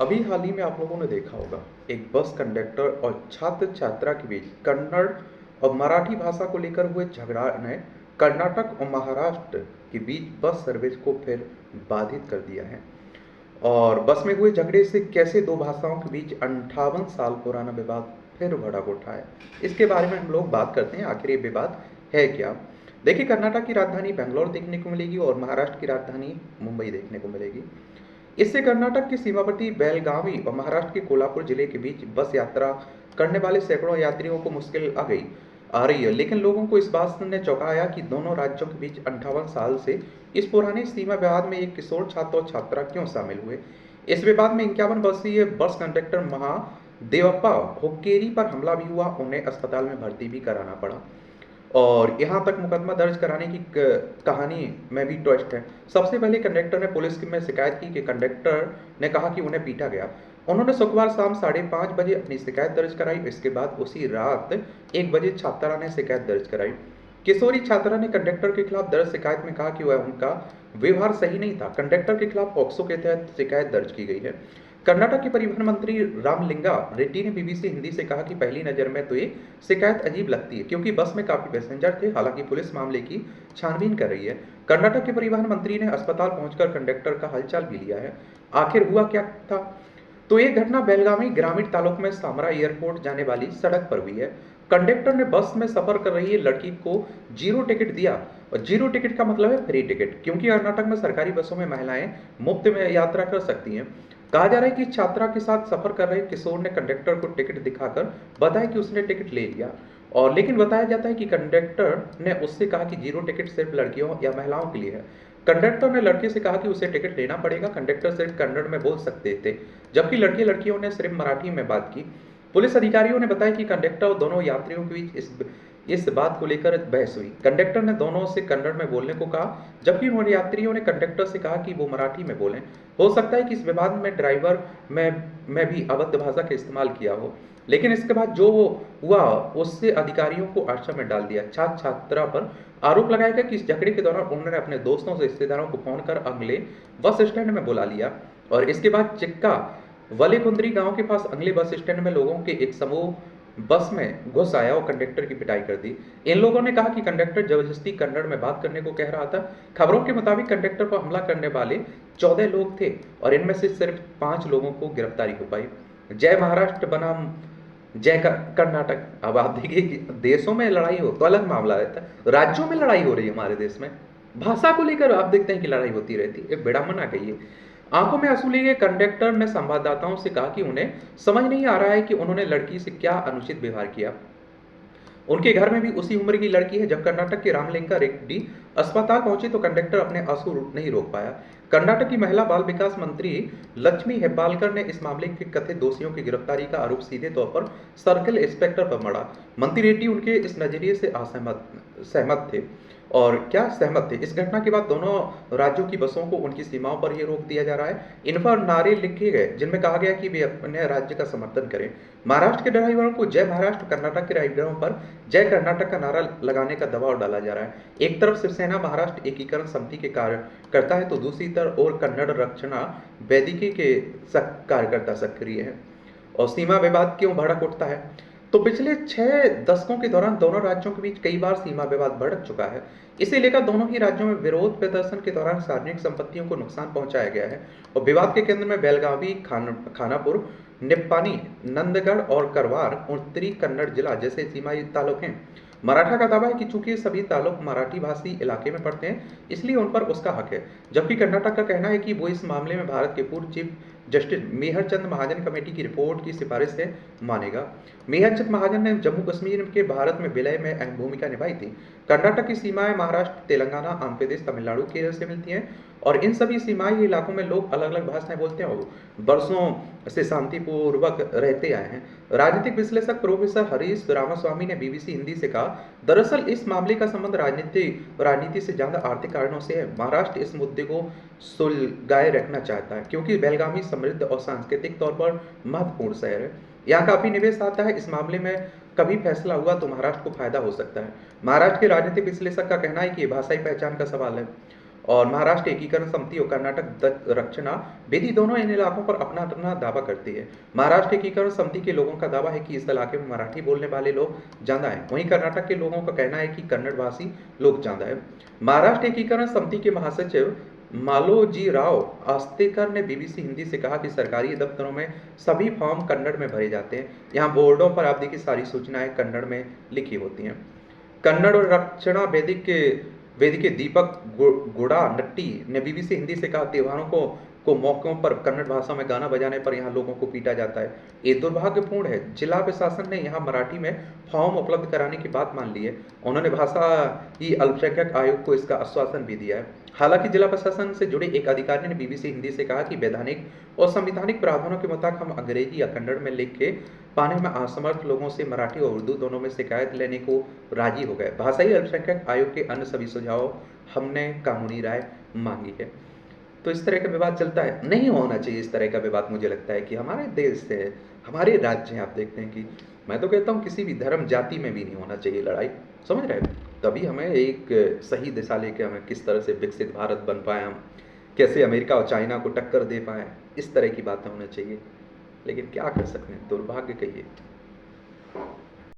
अभी हाल ही में आप लोगों ने देखा होगा एक बस कंडक्टर और छात्र छात्रा के बीच कन्नड़ और मराठी भाषा को लेकर हुए झगड़ा ने कर्नाटक और महाराष्ट्र के बीच बस सर्विस को फिर बाधित कर दिया है। और बस में हुए झगड़े से कैसे दो भाषाओं के बीच 58 साल पुराना विवाद फिर भड़क उठा है, इसके बारे में हम लोग बात करते हैं। आखिर ये विवाद है क्या? देखिए, कर्नाटक की राजधानी बेंगलोर देखने को मिलेगी और महाराष्ट्र की राजधानी मुंबई देखने को मिलेगी। इससे कर्नाटक के सीमावर्ती बेलगावी और महाराष्ट्र के कोल्हापुर जिले के बीच बस यात्रा करने वाले सैकड़ों यात्रियों को मुश्किल आ रही है। लेकिन लोगों को इस बात ने चौंकाया कि दोनों राज्यों के बीच 58 साल से इस पुराने सीमा विवाद में एक किशोर छात्र और छात्रा क्यों शामिल हुए। इस विवाद में 51 वर्षीय बस कंडक्टर महादेवप्पा हुक्केरी पर हमला भी हुआ, उन्हें अस्पताल में भर्ती भी कराना पड़ा। और यहाँ तक मुकदमा दर्ज कराने की कहानी में भी ट्विस्ट है। सबसे पहले कंडक्टर ने पुलिस में शिकायत की कि कंडक्टर ने कहा कि उन्हें पीटा गया। उन्होंने शुक्रवार शाम 5:30 बजे अपनी शिकायत दर्ज कराई। इसके बाद उसी रात 1 बजे छात्रा ने शिकायत दर्ज कराई। किशोरी छात्रा ने कंडक्टर के खिलाफ दर्ज शिकायत में कहा कि वह उनका व्यवहार सही नहीं था। कंडक्टर के खिलाफ पॉक्सो के तहत शिकायत दर्ज की गई है। कर्नाटक के परिवहन मंत्री रामलिंगा रेड्डी ने बीबीसी हिंदी से कहा कि पहली नज़र में तो ये शिकायत अजीब लगती है क्योंकि बस में काफी पैसेंजर थे। हालांकि पुलिस मामले की छानबीन कर रही है। कर्नाटक के परिवहन मंत्री ने अस्पताल पहुंचकर कंडक्टर का हालचाल भी लिया है। आखिर हुआ क्या था? तो ये घटना बेलगावी ग्रामीण तालुक में सामरा एयरपोर्ट जाने वाली सड़क पर हुई है। कंडक्टर ने बस में सफर कर रही लड़की को जीरो टिकट दिया। और जीरो टिकट का मतलब है फ्री टिकट, क्योंकि कर्नाटक में सरकारी बसों में महिलाएं मुफ्त में यात्रा कर सकती हैं। कहा जा रहा है कि छात्रा के साथ सफर कर रहे किशोर ने कंडक्टर को टिकट दिखाकर बताया कि उसने टिकट ले लिया। और लेकिन बताया जाता है कि कंडक्टर ने उससे कहा कि जीरो टिकट सिर्फ लड़कियों या महिलाओं के लिए है। कंडक्टर ने लड़के से कहा कि उसे टिकट लेना पड़ेगा। कंडक्टर सिर्फ कन्नड़ में बोल सकते थे, जबकि लड़के लड़कियों ने सिर्फ मराठी में बात की। पुलिस अधिकारियों ने बताया कि कंडक्टर और दोनों यात्रियों के बीच इस बात को लेकर बहस हुई। कंडक्टर ने दोनों से कन्नड़ में बोलने को कहा, जबकि उन यात्रियों ने कंडक्टर से कहा कि वो मराठी में बोलें। हो सकता है कि इस विवाद में ड्राइवर में भी अवध भाषा का इस्तेमाल किया हो। लेकिन इसके बाद जो हुआ उससे अधिकारियों को आशा में डाल दिया। छात्र छात्रा पर आरोप लगाया गया कि इस झगड़े के दौरान उन्होंने अपने दोस्तों से रिश्तेदारों को फोन कर अगले बस स्टैंड में बुला लिया। और इसके बाद चिक्का वलेकुंद्री गांव के पास अगले बस स्टैंड में लोगों के एक समूह बस में घुस आया और कंडक्टर की पिटाई कर दी। इन लोगों ने कहा कि कंडक्टर जबरदस्ती कन्नड़ में बात करने को कह रहा था। खबरों के मुताबिक कंडक्टर पर हमला करने वाले 14 लोग थे और इनमें से सिर्फ 5 लोगों को गिरफ्तारी हो पाई। जय महाराष्ट्र बनाम कर्नाटक। अब आप देखिए कि देशों में लड़ाई हो तो अलग मामला रहता है, राज्यों में लड़ाई हो रही है हमारे देश में, भाषा को लेकर आप देखते हैं कि लड़ाई होती रहती है। विडंबना कहिए। आंखों में आंसू लिए कंडक्टर ने संवाददाताओं से कहा कि उन्हें समझ नहीं आ रहा है कि उन्होंने लड़की से क्या अनुचित व्यवहार किया। उनके घर में भी उसी उम्र की लड़की है। जब कर्नाटक के रामलिंगा रेड्डी अस्पताल पहुंचे तो कंडक्टर अपने आंसू नहीं रोक पाया। कर्नाटक की महिला बाल विकास मंत्री लक्ष्मी हेब्बालकर ने इस मामले के कथित दोषियों की गिरफ्तारी का आरोप सीधे तौर पर सर्किल इंस्पेक्टर पर मढ़ा। मंत्री रेड्डी उनके इस नजरिए से सहमत थे। और क्या सहमत थे? इस घटना के बाद दोनों राज्यों की बसों को उनकी सीमाओं पर ही रोक दिया जा रहा है। इन पर नारे लिखे गए जिनमें कहा गया कि वे अपने राज्य का समर्थन करें। महाराष्ट्र के ड्राइवरों को जय महाराष्ट्र, कर्नाटक के ड्राइवरों पर जय कर्नाटक का नारा लगाने का दबाव डाला जा रहा है। एक तरफ शिवसेना महाराष्ट्र एकीकरण समिति के कार्यकर्ता है तो दूसरी तरफ और कन्नड़ रक्षणा वेदिके के कार्यकर्ता सक्रिय है। और सीमा विवाद क्यों भड़क उठता है? तो पिछले 6 दशकों के दौरान दोनों राज्यों के बीच कई बार सीमा विवाद भड़क चुका है। इसे लेकर दोनों ही राज्यों में विरोध प्रदर्शन के दौरान सार्वजनिक संपत्तियों को नुकसान पहुंचाया गया है। और विवाद के केंद्र में बेलगावी, खानापुर, निप्पानी, नंदगढ़ और करवार उत्तरी कन्नड़ जिला जैसे सीमाई तालुक हैं। मराठा का दावा है कि चूंकि सभी तालुक मराठी भाषी इलाके में पड़ते हैं इसलिए उन पर उसका हक है। जबकि कर्नाटक का कहना है कि वो इस मामले में भारत के पूर्व चीफ जस्टिस मेहरचंद महाजन कमेटी की रिपोर्ट की सिफारिश से मानेगा। मेहरचंद महाजन ने जम्मू कश्मीर के भारत में विलय में अहम भूमिका निभाई थी। कर्नाटक की सीमाएं महाराष्ट्र, तेलंगाना, आंध्र प्रदेश, तमिलनाडु, केरल से मिलती हैं और इन सभी सीमाई इलाकों में लोग अलग अलग भाषाएं बोलते हैं और वर्षों से शांतिपूर्वक रहते आए हैं। राजनीतिक विश्लेषक प्रोफेसर हरीश रामास्वामी ने बीबीसी हिंदी से कहा, दरअसल इस मामले का संबंध राजनीति से ज्यादा आर्थिक कारणों से है। महाराष्ट्र इस मुद्दे को सुलगाए रखना चाहता है क्योंकि बेलगावी समृद्ध और सांस्कृतिक तौर पर महत्वपूर्ण शहर है। यहाँ काफी निवेश आता है। इस मामले में कभी फैसला हुआ तो महाराष्ट्र को फायदा हो सकता है। महाराष्ट्र के राजनीतिक विश्लेषक का कहना है कि ये भाषाई पहचान का सवाल है और महाराष्ट्र एकीकरण समिति और कर्नाटक रक्षणा वेदी दोनों इन इलाकों पर अपना अपना दावा करती है। महाराष्ट्र एकीकरण समिति के लोगों का दावा है कि इस इलाके में मराठी बोलने वाले लोग ज़्यादा हैं, वहीं कर्नाटक के लोगों का कहना है कि कन्नड़ भाषी लोग ज़्यादा हैं। महाराष्ट्र एकीकरण समिति के महासचिव मालोजी राव आस्तेकर ने बीबीसी हिंदी से कहा कि सरकारी दफ्तरों में सभी फॉर्म कन्नड़ में भरे जाते हैं। यहाँ बोर्डों पर आप देखिए सारी सूचनाएं कन्नड़ में लिखी होती हैं। कन्नड़ और रक्षणा वेदिके दीपक गुड़ा नट्टी ने बीबीसी हिंदी से कहा, त्योहारों को मौकों पर कन्नड़ भाषा में गाना बजाने पर यहाँ लोगों को पीटा जाता है। ये दुर्भाग्यपूर्ण है। जिला प्रशासन ने यहाँ मराठी में फॉर्म उपलब्ध कराने की बात मान ली है। उन्होंने भाषा ही अल्पसंख्यक आयोग को इसका आश्वासन भी दिया है। हालांकि जिला प्रशासन से जुड़े एक अधिकारी ने बीबीसी हिंदी से कहा कि वैधानिक और संवैधानिक प्रावधानों के मुताबिक हम अंग्रेजी या कन्नड़ में लिख के पाने में असमर्थ लोगों से मराठी और उर्दू दोनों में शिकायत लेने को राजी हो गए। भाषाई अल्पसंख्यक आयोग के अन्य सभी सुझाव हमने कानूनी राय मांगी है। तो इस तरह का विवाद चलता है, नहीं होना चाहिए इस तरह का विवाद। मुझे लगता है कि हमारे देश से, हमारे राज्य हैं, आप देखते हैं कि मैं तो कहता हूँ किसी भी धर्म जाति में भी नहीं होना चाहिए लड़ाई, समझ रहे हैं। तभी हमें एक सही दिशा लेके हमें किस तरह से विकसित भारत बन पाए, हम कैसे अमेरिका और चाइना को टक्कर दे पाए, इस तरह की बातें होनी चाहिए। लेकिन क्या कर सकते हैं, दुर्भाग्य कहिए।